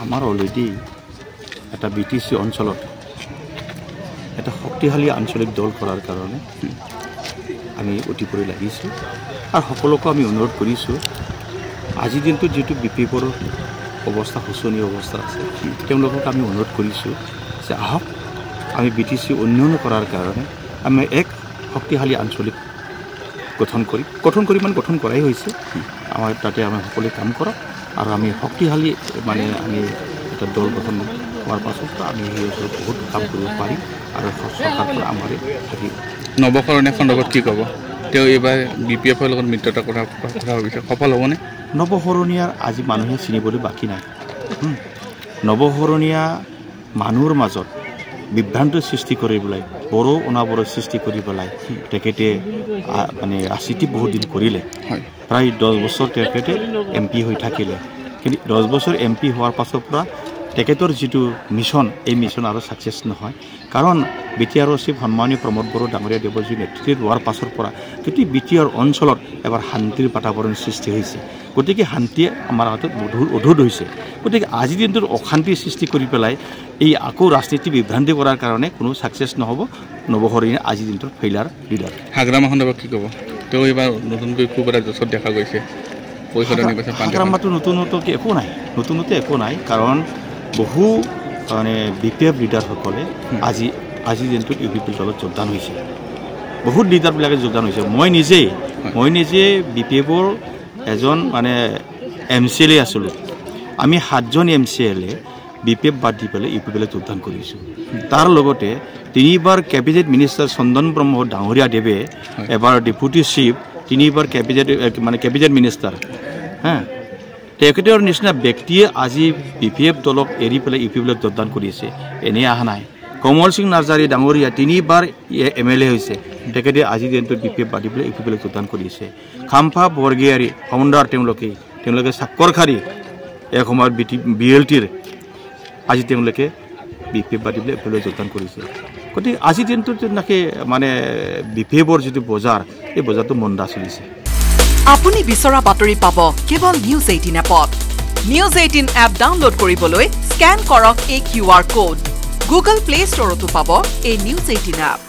আমাৰ অলৰেডি এটা BTC অঞ্চলত এটা শক্তিশালী আঞ্চলিক দল কৰাৰ কাৰণে আমি অতি পৰি লাগিছোঁ আৰু সকলোকে আমি অনুৰোধ কৰিছোঁ আজিৰ দিনটোত যিটো BPFৰ অৱস্থা শোচনীয় অৱস্থা আছে তেওঁলোকক আমি অনুৰোধ কৰিছোঁ যে আহক আমি BTC উন্নয়ন কৰাৰ কাৰণে আমি এক শক্তিশালী আঞ্চলিক গঠন কৰাই হৈছে আমাৰ তাতে আমি সকলোৱে কাম কৰক আৰু আমি শক্তিশালী মানে আমি এটা দল গঠন হোৱাৰ পাছত আমি সেই ওচৰত বহুত কাম কৰিব পাৰিম আৰু চৰকাৰ আমাৰ থাকিব নৱকৰণীয়া সন্দৰ্ভত কি ক'ব তেওঁ এইবাৰ BPFৰ লগত মিত্ৰতা কথা ভাবিছে সফল হ'বনে নৱকৰণীয়াৰ আজি মানুহে চিনিবলৈ বাকী নাই নৱকৰণীয়া মানুহৰ মাজত বিভ্ৰান্ত সৃষ্টি কৰি পেলাই বড়ো অনাবড়ো সৃষ্টি কৰি পেলাই তেখেতে মানে ৰাজনীতি বহুত দিন কৰিলে প্ৰায় 10 বছৰ তেখেতে MP হৈ থাকিলে কিন্তু 10 বছৰ MP হোৱাৰ পাছৰ পৰা তেখেতৰ যিটো মিছন এই মিছন আৰু ছাকচেছ নহয় কাৰণ BTRৰ চিফ সন্মানীয় প্ৰমোদ বড়ো ডাঙৰীয়া দেৱজী নেতৃত্বত হোৱাৰ পাছৰ পৰা গোটেই BTR অঞ্চলত এবাৰ শান্তিৰ বাতাবৰণ সৃষ্টি হৈছে গতিকে শান্তিয়ে আমাৰ হাতত অধুৰ হৈছে গতিকে আজিৰ দিনটোত অশান্তিৰ সৃষ্টি কৰি পেলাই এই আকৌ ৰাজনীতি বিভ্ৰান্তি কৰাৰ কাৰণে কোনো ছাকচেছ নহ'ব নৱকৰণীয়া আজিৰ দিনটোৰ ফেইলাৰ লিডাৰ হাগ্ৰামা সন্দৰ্ভত কি ক'ব তেওঁ এইবাৰ নতুনকৈ খুব এটা জোচত দেখা গৈছে হাগ্ৰামাটো নতুনত্ব একো নাই কাৰণ বহু মানে BPF লিডাৰসকলে আজিৰ দিনটোত UPP দলত যোগদান হৈছে বহুত লিডাৰবিলাকে যোগদান হৈছে মই নিজে BPFৰ এজন মানে MCLA আছিলোঁ আমি 7জন MCLA BPF বাদ দি পেলাই UPPলৈ যোগদান কৰিছোঁ তাৰ লগতে 3বাৰ কেবিনেট মিনিষ্টাৰ চন্দন ব্ৰহ্ম ডাঙৰীয়া দেৱে এবাৰ ডেপুটি চিফ 3বাৰ কেবিনেট মিনিষ্টাৰ তেখেতৰ নিচিনা ব্যক্তিয়ে আজি BPF দলক এৰি পেলাই UPPলৈ যোগদান কৰিছে এনেই অহা নাই কমল সিং নাৰ্জাৰী ডাঙৰীয়া 3বাৰ MLA হৈছে তেখেতে আজিৰ দিনটোত BPF বাদ দি পেলাই UPPলৈ যোগদান কৰিছে খাম্ফা বৰগীয়াৰী ফাউণ্ডাৰ তেওঁলোকে চাক্কৰখাৰী এসময়ত BLTৰ আজি তেওঁলোকে BPF বাদ দি পেলাই UPPলৈ যোগদান কৰিছে গতিকে আজিৰ দিনটোত নাকি মানে BPFৰ যিটো বজাৰ এই বজাৰটো মন্দা চলিছে আপুনি বিচৰা বাতৰি পাব কেৱল নিউজ 18 এপত নিউজ 18 এপ ডাউনলোড কৰিবলৈ স্ক্যান কৰক এই QR কোড গুগল প্লে ষ্টৰতো পাব এই নিউজ 18 এপ